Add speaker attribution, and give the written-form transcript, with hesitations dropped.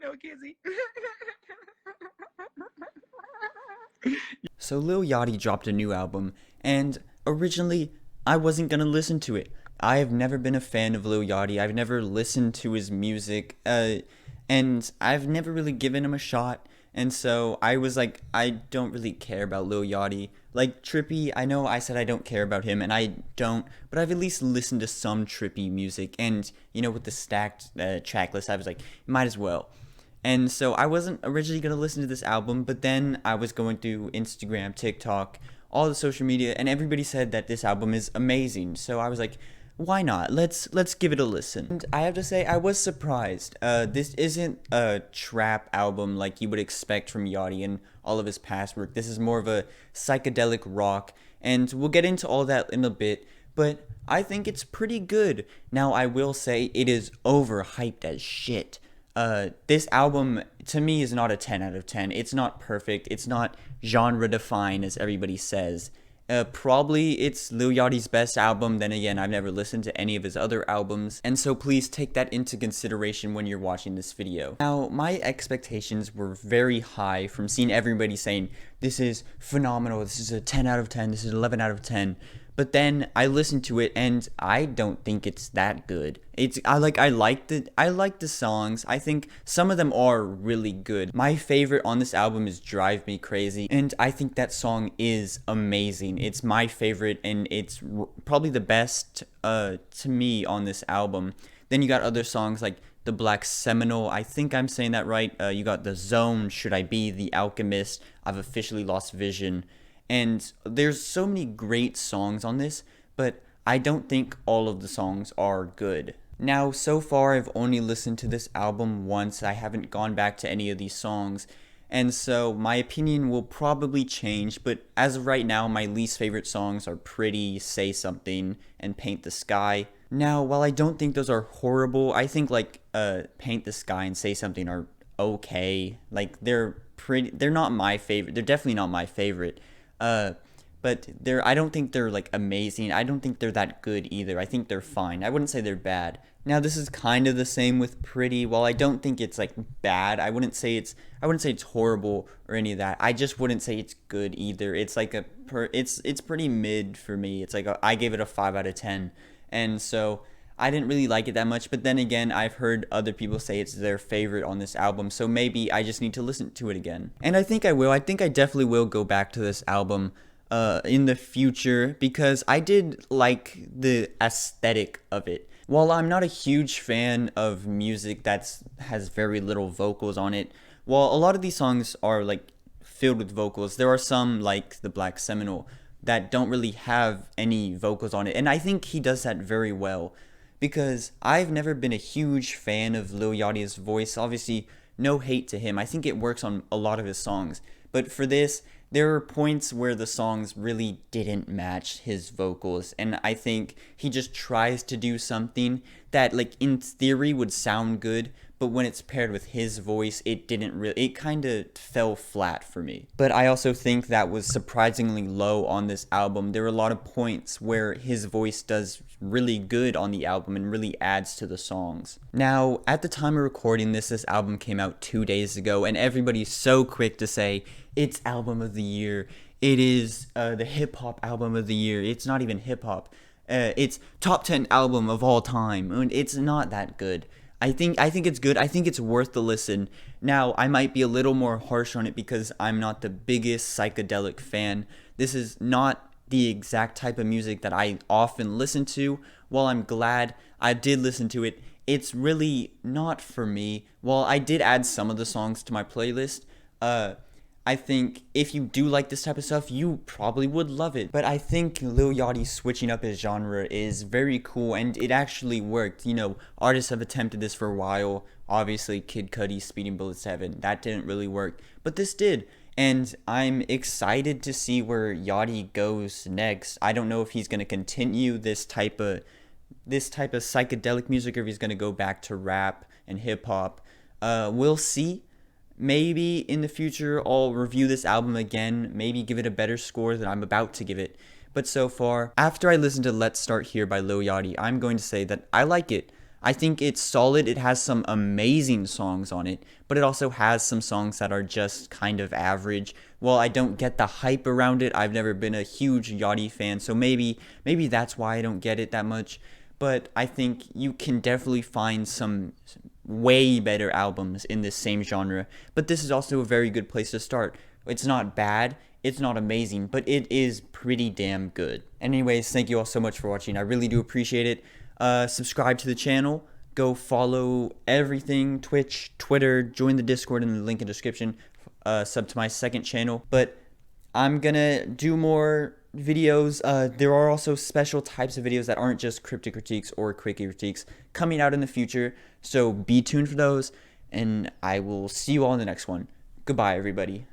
Speaker 1: No, Kizzy.
Speaker 2: So Lil Yachty dropped a new album, and originally I wasn't gonna listen to it. I have never been a fan of Lil Yachty. I've never listened to his music, and I've never really given him a shot. And so I was like, I don't really care about Lil Yachty. Like Trippy, I know I said I don't care about him, and I don't, but I've at least listened to some Trippy music. And with the stacked track list, I was like, might as well. And so I wasn't originally going to listen to this album, but then I was going through Instagram, TikTok, all the social media, and everybody said that this album is amazing. So I was like, why not? Let's give it a listen. And I have to say, I was surprised. This isn't a trap album like you would expect from Yachty and all of his past work. This is more of a psychedelic rock, and we'll get into all that in a bit. But I think it's pretty good. Now I will say it is overhyped as shit. This album to me is not a 10 out of 10. It's not perfect. It's not genre defined as everybody says. Probably it's Lil Yachty's best album. Then again, I've never listened to any of his other albums, and so please take that into consideration when you're watching this video. Now, my expectations were very high from seeing everybody saying this is phenomenal. This is a 10 out of 10. This is 11 out of 10. But then I listened to it and I don't think it's that good. I like the songs. I think some of them are really good. My favorite on this album is Drive Me Crazy, and I think that song is amazing. It's my favorite, and it's probably the best to me on this album. Then you got other songs like The Black Seminole. I think I'm saying that right. You got The Zone, Should I Be, The Alchemist, I've Officially Lost Vision. And there's so many great songs on this, but I don't think all of the songs are good. Now, so far, I've only listened to this album once. I haven't gone back to any of these songs. And so my opinion will probably change, but as of right now, my least favorite songs are Pretty, Say Something, and Paint the Sky. Now, while I don't think those are horrible, I think Paint the Sky and Say Something are okay. Like they're not my favorite. They're definitely not my favorite. Uh, but I don't think they're like amazing. I don't think they're that good either. I think they're fine. I wouldn't say they're bad. Now this is kind of the same with Pretty. While I don't think it's like bad, I wouldn't say it's horrible or any of that. I just wouldn't say it's good either. It's like it's pretty mid for me. I gave it a 5 out of 10. And so I didn't really like it that much, but then again, I've heard other people say it's their favorite on this album, so maybe I just need to listen to it again. And I think I will. I think I definitely will go back to this album in the future because I did like the aesthetic of it. While I'm not a huge fan of music that has very little vocals on it, while a lot of these songs are like filled with vocals, there are some like The Black Seminole that don't really have any vocals on it, and I think he does that very well because I've never been a huge fan of Lil Yachty's voice. Obviously, no hate to him. I think it works on a lot of his songs. But for this, there are points where the songs really didn't match his vocals. And I think he just tries to do something that, like, in theory would sound good, but when it's paired with his voice, it kind of fell flat for me. But I also think that was surprisingly low on this album. There are a lot of points where his voice does really good on the album and really adds to the songs. Now, at the time of recording this album came out 2 days ago, and everybody's so quick to say it's album of the year. It is the hip hop album of the year. It's not even hip hop. It's top 10 album of all time, and it's not that good. I think it's good. I think it's worth the listen. Now, I might be a little more harsh on it because I'm not the biggest psychedelic fan. This is not the exact type of music that I often listen to. While I'm glad I did listen to it, it's really not for me. While I did add some of the songs to my playlist, I think if you do like this type of stuff, you probably would love it. But I think Lil Yachty switching up his genre is very cool, and it actually worked. Artists have attempted this for a while. Obviously, Kid Cudi's Speeding Bullets Heaven, that didn't really work, but this did. And I'm excited to see where Yachty goes next. I don't know if he's going to continue this type of psychedelic music or if he's going to go back to rap and hip hop. We'll see. Maybe in the future I'll review this album again, maybe give it a better score than I'm about to give it. But so far, after I listened to Let's Start Here by Lil Yachty, I'm going to say that I like it. I think it's solid. It has some amazing songs on it, but it also has some songs that are just kind of average. Well, I don't get the hype around it. I've never been a huge Yachty fan, so maybe that's why I don't get it that much. But I think you can definitely find some way better albums in this same genre. But this is also a very good place to start. It's not bad, it's not amazing, but it is pretty damn good. Anyways, thank you all so much for watching. I really do appreciate it. Subscribe to the channel. Go follow everything, Twitch, Twitter, join the Discord in the link in the description. Sub to my second channel. But I'm gonna do more videos. There are also special types of videos that aren't just cryptic critiques or quickie critiques coming out in the future. So be tuned for those, and I will see you all in the next one. Goodbye, everybody.